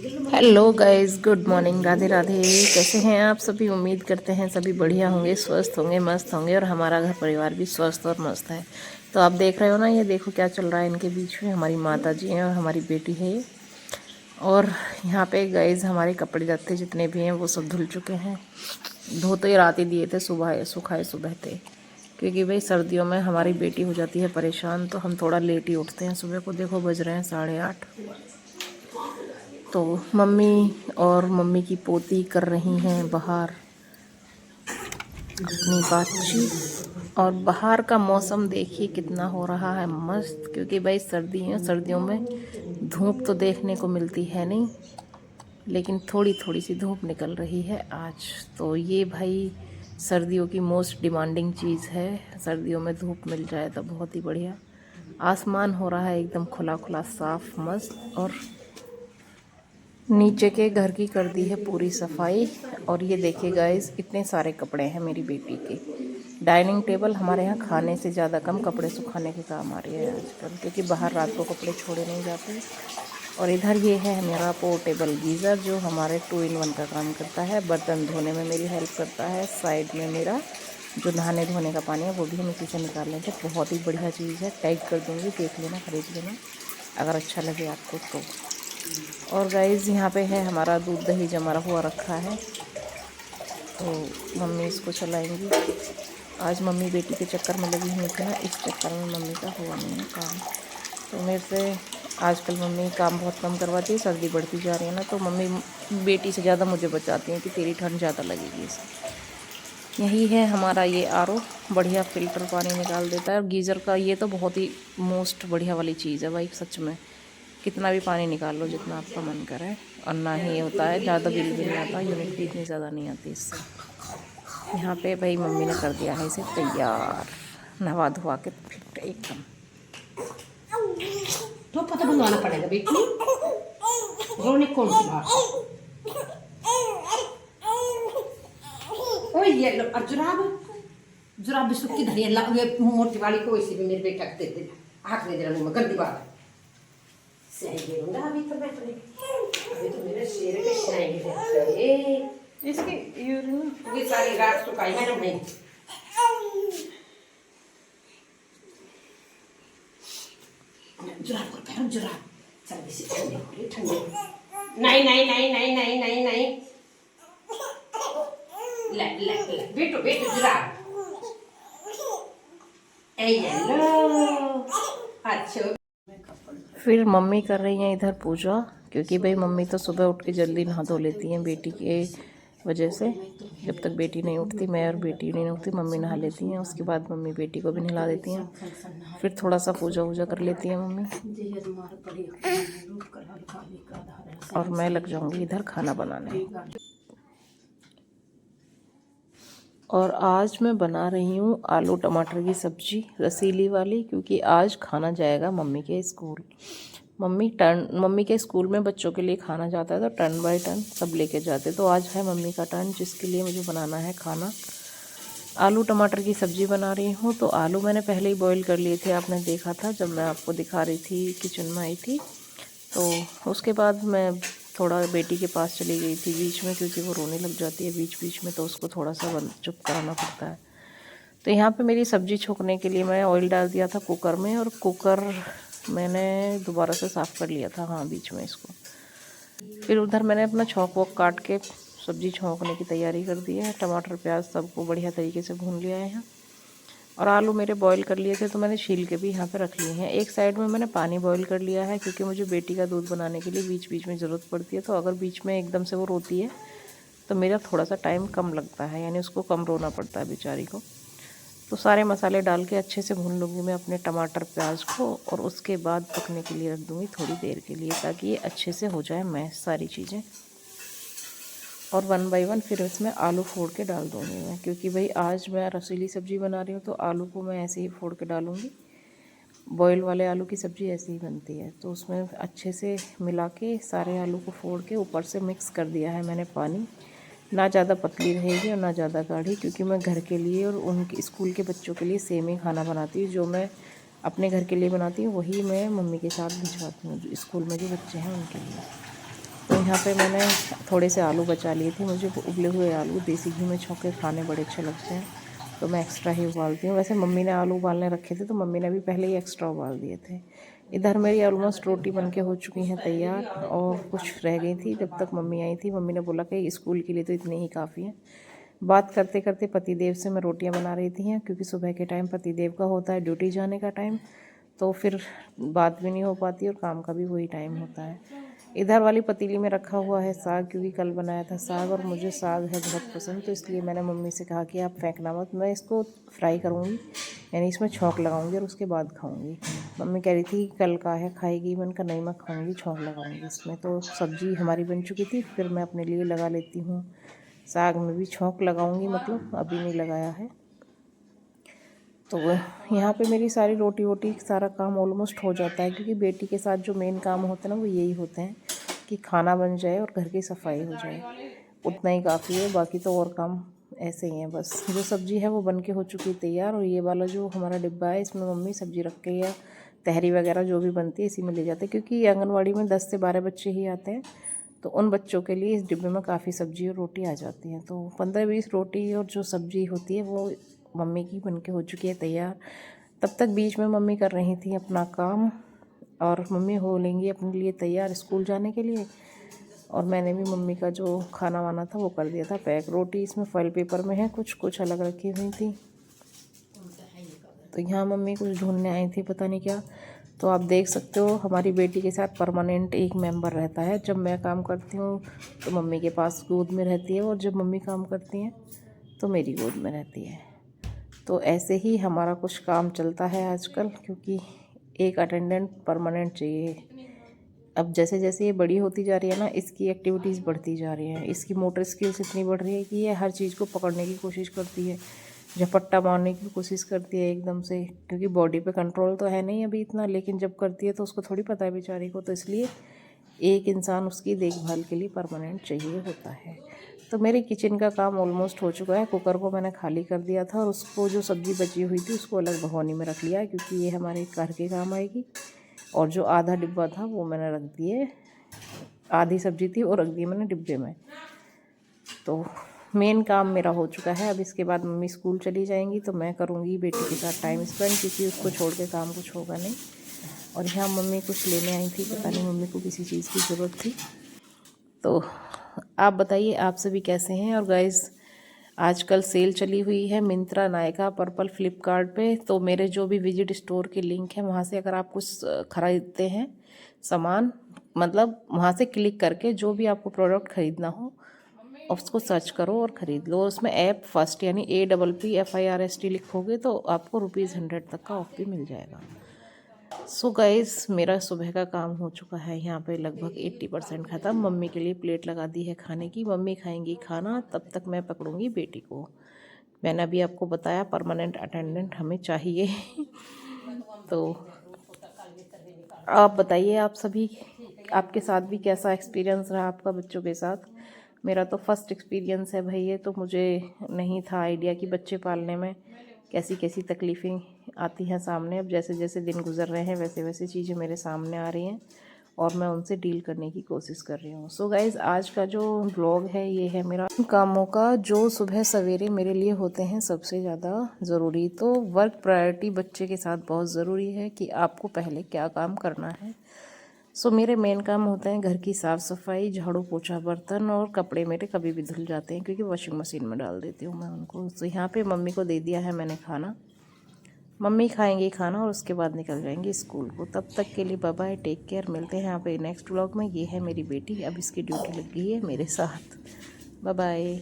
Hello guys, good morning, Radhe Radhe. कैसे हैं आप सभी? उम्मीद करते हैं सभी बढ़िया होंगे, स्वस्थ होंगे, मस्त होंगे और हमारा घर परिवार भी स्वस्थ और मस्त है। तो आप देख रहे हो ना, ये देखो क्या चल रहा है इनके बीच में। हमारी माता जी हैं और हमारी बेटी है ये। और यहाँ पे गाइस हमारे कपड़े लत्ते जितने भी हैं वो सब धुल चुके हैं। धोते रात ही दिए थे, सुबह सुखाए सुबह थे, क्योंकि भाई सर्दियों में हमारी बेटी हो जाती है परेशान, तो हम थोड़ा लेट ही उठते हैं सुबह को। देखो बज रहे हैं 8:30। तो मम्मी और मम्मी की पोती कर रही हैं बाहर अपनी बातचीत। और बाहर का मौसम देखिए कितना हो रहा है मस्त, क्योंकि भाई सर्दी है, सर्दियों में धूप तो देखने को मिलती है नहीं, लेकिन थोड़ी थोड़ी सी धूप निकल रही है आज। तो ये भाई सर्दियों की मोस्ट डिमांडिंग चीज़ है। सर्दियों में धूप मिल जाए तो बहुत ही बढ़िया। आसमान हो रहा है एकदम खुला खुला साफ मस्त। और नीचे के घर की कर दी है पूरी सफाई। और ये देखिए गाइस, इतने सारे कपड़े हैं मेरी बेटी के। डाइनिंग टेबल हमारे यहाँ खाने से ज़्यादा कम कपड़े सुखाने के काम आ रही है आजकल, क्योंकि बाहर रात को कपड़े छोड़े नहीं जाते। और इधर ये है मेरा पोर्टेबल गीज़र, जो हमारे 2 in 1 का काम करता है। बर्तन धोने में मेरी हेल्प करता है। साइड में मेरा जो नहाने धोने का पानी है वो भी हम इसी से निकाल लेंगे। बहुत ही बढ़िया चीज़ है, टैग कर दूँगी, देख लेना, खरीद लेना अगर अच्छा लगे आपको तो। और गाइस यहाँ पे है हमारा दूध दही जमा हुआ रखा है, तो मम्मी इसको चलाएंगी। आज मम्मी बेटी के चक्कर में लगी हुई थी ना, इस चक्कर में मम्मी का हुआ नहीं है काम। तो मेरे से आजकल मम्मी काम बहुत कम करवाती है। सर्दी बढ़ती जा रही है ना, तो मम्मी बेटी से ज़्यादा मुझे बचाती हैं कि तेरी ठंड ज़्यादा लगेगी इसे। यही है हमारा ये आरओ, बढ़िया फ़िल्टर पानी निकाल देता है। और गीज़र का ये तो बहुत ही मोस्ट बढ़िया वाली चीज़ है भाई, सच में। कितना भी पानी निकाल लो जितना आपका मन करे। और ना ही ये होता है ज़्यादा बिल भी नहीं आता, यूनिट भी इतनी ज़्यादा नहीं आती इससे। यहाँ पे भाई मम्मी ने कर दिया है इसे तैयार, नहा धोवा के फिट एकदम। तो पता बनवाना पड़ेगा बेटी, रोने कौन सी बात। ओए ये लो, और जुराब भी सुखी धरी अल्लाह, ये मोटी वाली को इसी में मेरे बेटा को दे दे, हाथ में दे रहा हूँ मैं, गंदी बात सही गिरूंगा अभी तो मैं अपने, अभी तो मेरे शेर के सही गिरे इसकी यूरिन ये सारी रात सुखाई है ना मैं। जुराब को पहन, जुराब चल इसे ठंडे हो रही, ठंडे। नहीं नहीं नहीं नहीं नहीं नहीं नहीं, ले ले ले बेटो बेटो जुराब, ए ये लो अच्छा। फिर मम्मी कर रही हैं इधर पूजा, क्योंकि भाई मम्मी तो सुबह उठ के जल्दी नहा धो लेती हैं बेटी के वजह से। जब तक बेटी नहीं उठती, मैं और बेटी नहीं उठती, मम्मी नहा लेती हैं। उसके बाद मम्मी बेटी को भी नहला देती हैं, फिर थोड़ा सा पूजा वूजा कर लेती हैं मम्मी। और मैं लग जाऊंगी इधर खाना बनाने। और आज मैं बना रही हूँ आलू टमाटर की सब्ज़ी, रसीली वाली, क्योंकि आज खाना जाएगा मम्मी के स्कूल। मम्मी के स्कूल में बच्चों के लिए खाना जाता है, तो टर्न बाय टर्न सब लेके जाते। तो आज है मम्मी का टर्न, जिसके लिए मुझे बनाना है खाना। आलू टमाटर की सब्ज़ी बना रही हूँ। तो आलू मैंने पहले ही बॉईल कर लिए थे, आपने देखा था जब मैं आपको दिखा रही थी, किचन में आई थी। तो उसके बाद मैं थोड़ा बेटी के पास चली गई थी बीच में, क्योंकि वो रोने लग जाती है बीच बीच में, तो उसको थोड़ा सा चुप कराना पड़ता है। तो यहाँ पे मेरी सब्ज़ी छोंकने के लिए मैं ऑयल डाल दिया था कुकर में, और कुकर मैंने दोबारा से साफ़ कर लिया था, हाँ, बीच में इसको। फिर उधर मैंने अपना छौंक वोंक काट के सब्ज़ी छोंकने की तैयारी कर दी है। टमाटर प्याज सबको बढ़िया तरीके से भून लिया है यहाँ। और आलू मेरे बॉईल कर लिए थे, तो मैंने छील के भी यहाँ पे रख लिए हैं। एक साइड में मैंने पानी बॉईल कर लिया है, क्योंकि मुझे बेटी का दूध बनाने के लिए बीच बीच में ज़रूरत पड़ती है। तो अगर बीच में एकदम से वो रोती है तो मेरा थोड़ा सा टाइम कम लगता है, यानी उसको कम रोना पड़ता है बेचारी को। तो सारे मसाले डाल के अच्छे से भून लूँगी मैं अपने टमाटर प्याज को, और उसके बाद पकने के लिए रख दूँगी थोड़ी देर के लिए, ताकि ये अच्छे से हो जाए मैश सारी चीज़ें। और 1 बाय 1 फिर इसमें आलू फोड़ के डाल दूँगी मैं, क्योंकि भाई आज मैं रसीली सब्ज़ी बना रही हूँ, तो आलू को मैं ऐसे ही फोड़ के डालूँगी। बॉयल वाले आलू की सब्ज़ी ऐसे ही बनती है। तो उसमें अच्छे से मिला के सारे आलू को फोड़ के ऊपर से मिक्स कर दिया है मैंने पानी। ना ज़्यादा पतली रहेगी और ना ज़्यादा गाढ़ी, क्योंकि मैं घर के लिए और उनके स्कूल के बच्चों के लिए सेम ही खाना बनाती हूँ। जो मैं अपने घर के लिए बनाती हूँ वही मैं मम्मी के साथ भिजवाती हूँ, स्कूल में जो बच्चे हैं उनके लिए। तो यहाँ पे मैंने थोड़े से आलू बचा लिए थे। मुझे उबले हुए आलू देसी घी में छौंके खाने बड़े अच्छे लगते हैं, तो मैं एक्स्ट्रा ही उबालती हूँ। वैसे मम्मी ने आलू उबालने रखे थे तो मम्मी ने भी पहले ही एक्स्ट्रा उबाल दिए थे। इधर मेरी ऑलमोस्ट रोटी बनके हो चुकी हैं तैयार, और कुछ रह गई थी जब तक मम्मी आई थी। मम्मी ने बोला कि स्कूल के लिए तो इतने ही काफ़ी हैं। बात करते करते पतिदेव से मैं रोटियां बना रही थी, क्योंकि सुबह के टाइम पतिदेव का होता है ड्यूटी जाने का टाइम, तो फिर बात भी नहीं हो पाती और काम का भी वही टाइम होता है। इधर वाली पतीली में रखा हुआ है साग, क्योंकि कल बनाया था साग और मुझे साग है बहुत पसंद, तो इसलिए मैंने मम्मी से कहा कि आप फेंकना मत, मैं इसको फ्राई करूँगी, यानी इसमें छौंक लगाऊंगी और उसके बाद खाऊंगी। मम्मी कह रही थी कल का है खाएगी, मैंने कहा नहीं मैं खाऊंगी, छौंक लगाऊंगी इसमें। तो सब्जी हमारी बन चुकी थी, फिर मैं अपने लिए लगा लेती हूँ। साग में भी छौंक लगाऊंगी, मतलब अभी नहीं लगाया है। तो यहाँ पे मेरी सारी रोटी वोटी सारा काम ऑलमोस्ट हो जाता है, क्योंकि बेटी के साथ जो मेन काम होते हैं ना वो यही होते हैं कि खाना बन जाए और घर की सफाई हो जाए, उतना ही काफ़ी है। बाकी तो और काम ऐसे ही हैं बस। जो सब्ज़ी है वो बन के हो चुकी है तैयार, और ये वाला जो हमारा डिब्बा है इसमें मम्मी सब्ज़ी रख के या तहरी वगैरह जो भी बनती है इसी में ले जाते हैं, क्योंकि आंगनवाड़ी में 10 से 12 बच्चे ही आते हैं, तो उन बच्चों के लिए इस डिब्बे में काफ़ी सब्ज़ी और रोटी आ जाती हैं। तो 15-20 रोटी और जो सब्ज़ी होती है वो मम्मी की बनके हो चुकी है तैयार। तब तक बीच में मम्मी कर रही थी अपना काम, और मम्मी हो लेंगी अपने लिए तैयार स्कूल जाने के लिए, और मैंने भी मम्मी का जो खाना वाना था वो कर दिया था पैक। रोटी इसमें फॉइल पेपर में है, कुछ अलग रखी हुई थी। तो यहाँ मम्मी कुछ ढूंढने आई थी, पता नहीं क्या। तो आप देख सकते हो हमारी बेटी के साथ परमानेंट एक मेंबर रहता है। जब मैं काम करती हूँ तो मम्मी के पास गोद में रहती है, और जब मम्मी काम करती हैं तो मेरी गोद में रहती है। तो ऐसे ही हमारा कुछ काम चलता है आजकल, क्योंकि एक अटेंडेंट परमानेंट चाहिए। अब जैसे जैसे ये बड़ी होती जा रही है ना, इसकी एक्टिविटीज़ बढ़ती जा रही हैं, इसकी मोटर स्किल्स इतनी बढ़ रही है कि ये हर चीज़ को पकड़ने की कोशिश करती है, झपट्टा मारने की कोशिश करती है एकदम से, क्योंकि बॉडी पे कंट्रोल तो है नहीं अभी इतना, लेकिन जब करती है तो उसको थोड़ी पता है बेचारी को। तो इसलिए एक इंसान उसकी देखभाल के लिए परमानेंट चाहिए होता है। तो मेरे किचन का काम ऑलमोस्ट हो चुका है। कुकर को मैंने खाली कर दिया था, और उसको जो सब्ज़ी बची हुई थी उसको अलग भगोनी में रख लिया, क्योंकि ये हमारे घर के काम आएगी। और जो आधा डिब्बा था वो मैंने रख दिए, आधी सब्ज़ी थी और रख दी मैंने डिब्बे में। तो मेन काम मेरा हो चुका है। अब इसके बाद मम्मी स्कूल चली जाएंगी तो मैं करूँगी बेटी के साथ टाइम स्पेंड, क्योंकि उसको छोड़ के काम कुछ होगा नहीं। और यहाँ मम्मी कुछ लेने आई थी, पता नहीं मम्मी को किसी चीज़ की ज़रूरत थी। तो आप बताइए आप सभी कैसे हैं। और गाइज़ आजकल सेल चली हुई है मिंत्रा, नायका, पर्पल, फ्लिपकार्ट पे। तो मेरे जो भी विजिट स्टोर के लिंक है वहाँ से अगर आप कुछ ख़रीदते हैं सामान, मतलब वहाँ से क्लिक करके जो भी आपको प्रोडक्ट ख़रीदना हो उसको सर्च करो और ख़रीद लो। उसमें ऐप फर्स्ट यानी APPFIRST लिखोगे तो आपको ₹100 तक का ऑफ भी मिल जाएगा। सो गाइस मेरा सुबह का काम हो चुका है यहाँ पे लगभग 80% ख़त्म। मम्मी के लिए प्लेट लगा दी है खाने की, मम्मी खाएंगी खाना, तब तक मैं पकड़ूंगी बेटी को। मैंने अभी आपको बताया परमानेंट अटेंडेंट हमें चाहिए। तो आप बताइए आप सभी, आपके साथ भी कैसा एक्सपीरियंस रहा आपका बच्चों के साथ। मेरा तो फर्स्ट एक्सपीरियंस है भाई ये, तो मुझे नहीं था आइडिया कि बच्चे पालने में कैसी कैसी तकलीफ़ें आती हैं सामने। अब जैसे जैसे दिन गुजर रहे हैं वैसे वैसे चीज़ें मेरे सामने आ रही हैं और मैं उनसे डील करने की कोशिश कर रही हूँ। सो गाइज़ आज का जो ब्लॉग है ये है मेरा कामों का जो सुबह सवेरे मेरे लिए होते हैं सबसे ज़्यादा ज़रूरी। तो वर्क प्रायोरिटी बच्चे के साथ बहुत ज़रूरी है कि आपको पहले क्या काम करना है। सो मेरे मेन काम होते हैं घर की साफ़ सफाई, झाड़ू पोछा, बर्तन, और कपड़े मेरे कभी भी धुल जाते हैं क्योंकि वॉशिंग मशीन में डाल देती हूँ मैं उनको। तो यहाँ पे मम्मी को दे दिया है मैंने खाना, मम्मी खाएंगी खाना और उसके बाद निकल जाएंगी स्कूल को। तब तक के लिए बाय बाय, टेक केयर, मिलते हैं यहाँ पे नेक्स्ट व्लॉग में। ये है मेरी बेटी, अब इसकी ड्यूटी लग गई है मेरे साथ। Bye bye.